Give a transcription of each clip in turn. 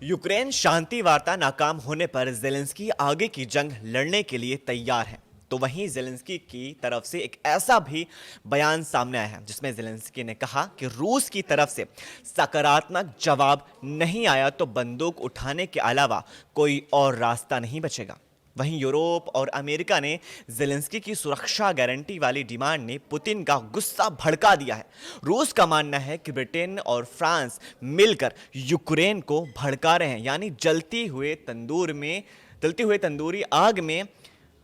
Ukraine शांति वार्ता नाकाम होने पर जेलेंस्की आगे की जंग लड़ने के लिए तैयार है। तो वहीं जेलेंस्की की तरफ से एक ऐसा भी बयान सामने आया है जिसमें जेलेंस्की ने कहा कि रूस की तरफ से सकारात्मक जवाब नहीं आया तो बंदूक उठाने के अलावा कोई और रास्ता नहीं बचेगा। वहीं यूरोप और अमेरिका ने जेलेंस्की की सुरक्षा गारंटी वाली डिमांड ने पुतिन का गुस्सा भड़का दिया है। रूस का मानना है कि ब्रिटेन और फ्रांस मिलकर यूक्रेन को भड़का रहे हैं, यानी जलती हुए तंदूरी आग में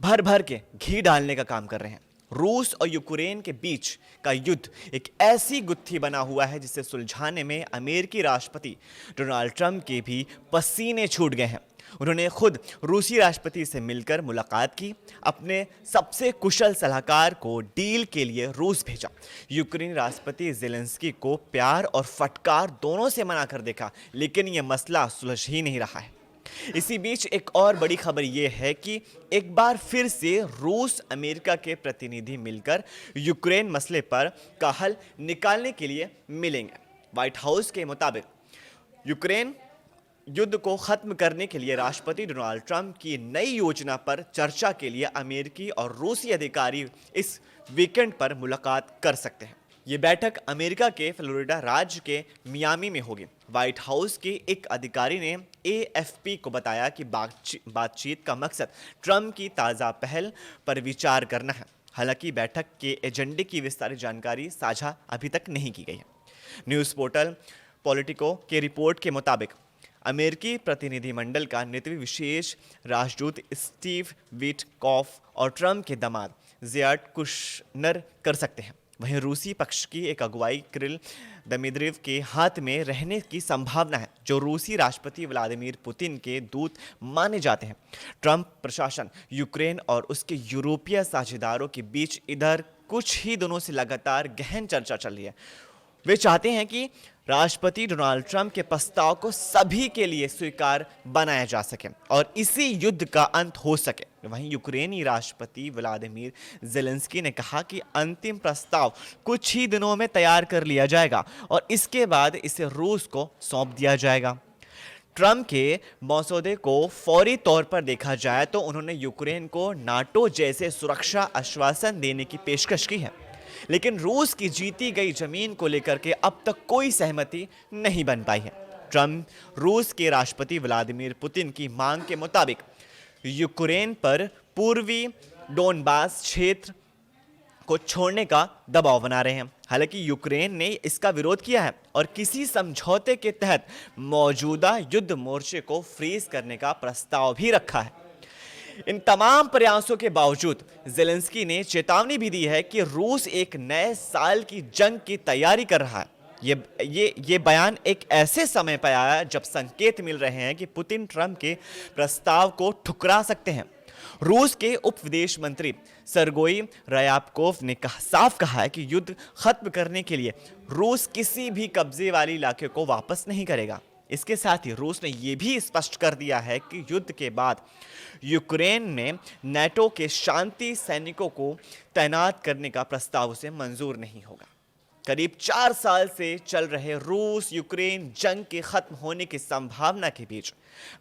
भर भर के घी डालने का काम कर रहे हैं। रूस और यूक्रेन के बीच का युद्ध एक ऐसी गुत्थी बना हुआ है जिसे सुलझाने में अमेरिकी राष्ट्रपति डोनाल्ड ट्रंप के भी पसीने छूट गए हैं। उन्होंने खुद रूसी राष्ट्रपति से मिलकर मुलाकात की, अपने सबसे कुशल सलाहकार को डील के लिए रूस भेजा। यूक्रेनी राष्ट्रपति जेलेंस्की को प्यार और फटकार दोनों से मना कर देखा, लेकिन यह मसला सुलझ ही नहीं रहा है। इसी बीच एक और बड़ी खबर यह है कि एक बार फिर से रूस अमेरिका के प्रतिनिधि मिलकर यूक्रेन मसले पर का हल निकालने के लिए मिलेंगे। व्हाइट हाउस के मुताबिक यूक्रेन युद्ध को खत्म करने के लिए राष्ट्रपति डोनाल्ड ट्रंप की नई योजना पर चर्चा के लिए अमेरिकी और रूसी अधिकारी इस वीकेंड पर मुलाकात कर सकते हैं। ये बैठक अमेरिका के फ्लोरिडा राज्य के मियामी में होगी। व्हाइट हाउस के एक अधिकारी ने एएफपी को बताया कि बातचीत का मकसद ट्रंप की ताज़ा पहल पर विचार करना है। हालांकि बैठक के एजेंडे की विस्तारित जानकारी साझा अभी तक नहीं की गई है। न्यूज़ पोर्टल पॉलिटिको के रिपोर्ट के मुताबिक अमेरिकी प्रतिनिधिमंडल का नेतृत्व विशेष राजदूत स्टीव विटकॉफ और ट्रंप के दामाद ज़ियाड कुशनर कर सकते हैं। वहीं रूसी पक्ष की एक अगुवाई किरिल दमिद्रिव के हाथ में रहने की संभावना है, जो रूसी राष्ट्रपति व्लादिमीर पुतिन के दूत माने जाते हैं। ट्रंप प्रशासन यूक्रेन और उसके यूरोपीय साझेदारों के बीच इधर कुछ ही दिनों से लगातार गहन चर्चा चल रही है। वे चाहते हैं कि राष्ट्रपति डोनाल्ड ट्रंप के प्रस्ताव को सभी के लिए स्वीकार बनाया जा सके और इसी युद्ध का अंत हो सके। वहीं यूक्रेनी राष्ट्रपति व्लादिमीर जेलेंस्की ने कहा कि अंतिम प्रस्ताव कुछ ही दिनों में तैयार कर लिया जाएगा और इसके बाद इसे रूस को सौंप दिया जाएगा। ट्रंप के मसौदे को फौरी तौर पर देखा जाए तो उन्होंने यूक्रेन को नाटो जैसे सुरक्षा आश्वासन देने की पेशकश की है, लेकिन रूस की जीती गई जमीन को लेकर के अब तक कोई सहमति नहीं बन पाई है। ट्रंप रूस के राष्ट्रपति व्लादिमीर पुतिन की मांग के मुताबिक यूक्रेन पर पूर्वी डोनबास क्षेत्र को छोड़ने का दबाव बना रहे हैं। हालांकि यूक्रेन ने इसका विरोध किया है और किसी समझौते के तहत मौजूदा युद्ध मोर्चे को फ्रीज करने का प्रस्ताव भी रखा है। इन तमाम प्रयासों के बावजूद जेलेंस्की ने चेतावनी भी दी है कि रूस एक नए साल की जंग की तैयारी कर रहा है। ये बयान एक ऐसे समय पर आया जब संकेत मिल रहे हैं कि पुतिन ट्रंप के प्रस्ताव को ठुकरा सकते हैं। रूस के उप विदेश मंत्री सरगोई रयाबकोव ने साफ कहा है कि युद्ध खत्म करने के लिए रूस किसी भी कब्जे वाले इलाके को वापस नहीं करेगा। इसके साथ ही रूस ने यह भी स्पष्ट कर दिया है कि युद्ध के बाद यूक्रेन में नाटो के शांति सैनिकों को तैनात करने का प्रस्ताव उसे मंजूर नहीं होगा। करीब 4 साल से चल रहे रूस यूक्रेन जंग के खत्म होने की संभावना के बीच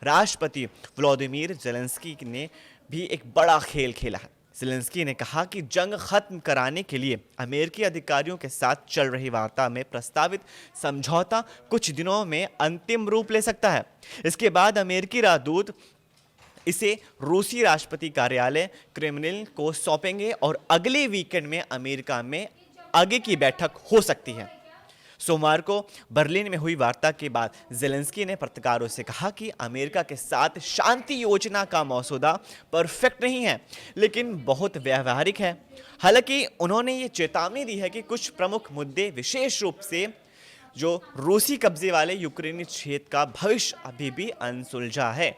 राष्ट्रपति व्लादिमीर जेलेंस्की ने भी एक बड़ा खेल खेला है। जेलेंस्की ने कहा कि जंग खत्म कराने के लिए अमेरिकी अधिकारियों के साथ चल रही वार्ता में प्रस्तावित समझौता कुछ दिनों में अंतिम रूप ले सकता है। इसके बाद अमेरिकी राजदूत इसे रूसी राष्ट्रपति कार्यालय क्रेमलिन को सौंपेंगे और अगले वीकेंड में अमेरिका में आगे की बैठक हो सकती है। सोमवार को बर्लिन में हुई वार्ता के बाद जेलेंस्की ने पत्रकारों से कहा कि अमेरिका के साथ शांति योजना का मसौदा परफेक्ट नहीं है, लेकिन बहुत व्यवहारिक है। हालांकि उन्होंने ये चेतावनी दी है कि कुछ प्रमुख मुद्दे, विशेष रूप से जो रूसी कब्जे वाले यूक्रेनी क्षेत्र का भविष्य अभी भी अनसुलझा है।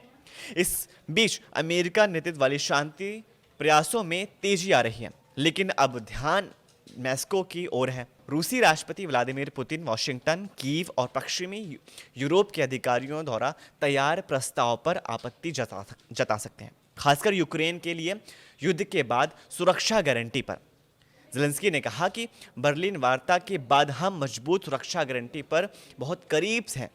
इस बीच अमेरिका नेतृत्व वाली शांति प्रयासों में तेजी आ रही है, लेकिन अब ध्यान मॉस्को की ओर है। रूसी राष्ट्रपति व्लादिमीर पुतिन वाशिंगटन, कीव और पश्चिमी यूरोप के अधिकारियों द्वारा तैयार प्रस्ताव पर आपत्ति जता सकते हैं, खासकर यूक्रेन के लिए युद्ध के बाद सुरक्षा गारंटी पर। जेलेंस्की ने कहा कि बर्लिन वार्ता के बाद हम मजबूत सुरक्षा गारंटी पर बहुत करीब हैं।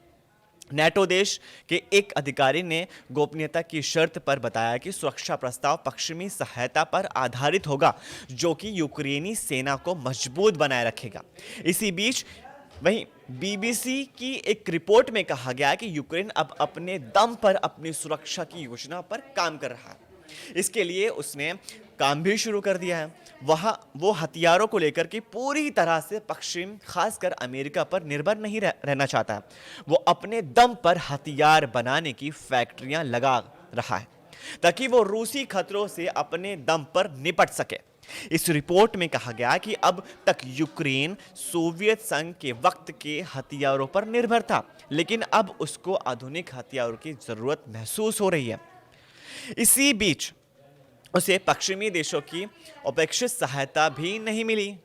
नेटो देश के एक अधिकारी ने गोपनीयता की शर्त पर बताया कि सुरक्षा प्रस्ताव पश्चिमी सहायता पर आधारित होगा, जो कि यूक्रेनी सेना को मजबूत बनाए रखेगा। इसी बीच वहीं बीबीसी की एक रिपोर्ट में कहा गया कि यूक्रेन अब अपने दम पर अपनी सुरक्षा की योजना पर काम कर रहा है। इसके लिए उसने काम भी शुरू कर दिया है। वह वो हथियारों को लेकर के पूरी तरह से पश्चिम, खासकर अमेरिका पर निर्भर नहीं रहना चाहता है। वो अपने दम पर हथियार बनाने की फैक्ट्रियां लगा रहा है ताकि वो रूसी खतरों से अपने दम पर निपट सके। इस रिपोर्ट में कहा गया कि अब तक यूक्रेन सोवियत संघ के वक्त के हथियारों पर निर्भर था, लेकिन अब उसको आधुनिक हथियारों की जरूरत महसूस हो रही है। इसी बीच उसे पश्चिमी देशों की अपेक्षित सहायता भी नहीं मिली।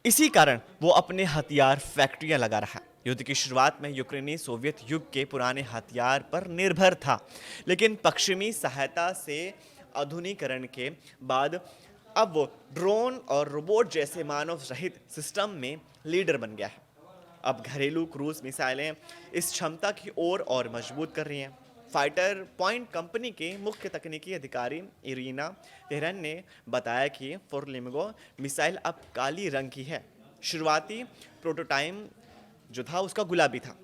इसी कारण वो अपने हथियार फैक्ट्रियां लगा रहा है। युद्ध की शुरुआत में यूक्रेनी सोवियत युग के पुराने हथियार पर निर्भर था, लेकिन पश्चिमी सहायता से आधुनिकीकरण के बाद अब वो ड्रोन और रोबोट जैसे मानव रहित सिस्टम में लीडर बन गया है। अब घरेलू क्रूज मिसाइलें इस क्षमता की ओर और मजबूत कर रही हैं। फाइटर पॉइंट कंपनी के मुख्य तकनीकी अधिकारी इरीना तेहरन ने बताया कि फोर्लिमगो मिसाइल अब काली रंग की है। शुरुआती प्रोटोटाइप जो था उसका गुलाबी था।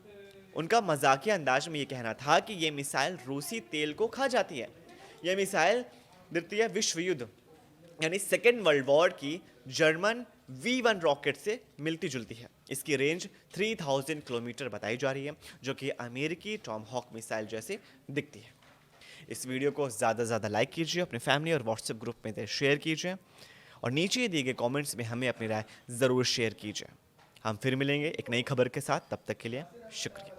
उनका मजाकिया अंदाज में ये कहना था कि ये मिसाइल रूसी तेल को खा जाती है। यह मिसाइल द्वितीय विश्व युद्ध यानी सेकेंड वर्ल्ड वॉर की जर्मन V1 रॉकेट से मिलती जुलती है। इसकी रेंज 3000 किलोमीटर बताई जा रही है, जो कि अमेरिकी टॉम हॉक मिसाइल जैसे दिखती है। इस वीडियो को ज़्यादा से ज़्यादा लाइक कीजिए, अपने फैमिली और व्हाट्सएप ग्रुप में शेयर कीजिए और नीचे दिए गए कमेंट्स में हमें अपनी राय ज़रूर शेयर कीजिए। हम फिर मिलेंगे एक नई खबर के साथ, तब तक के लिए शुक्रिया।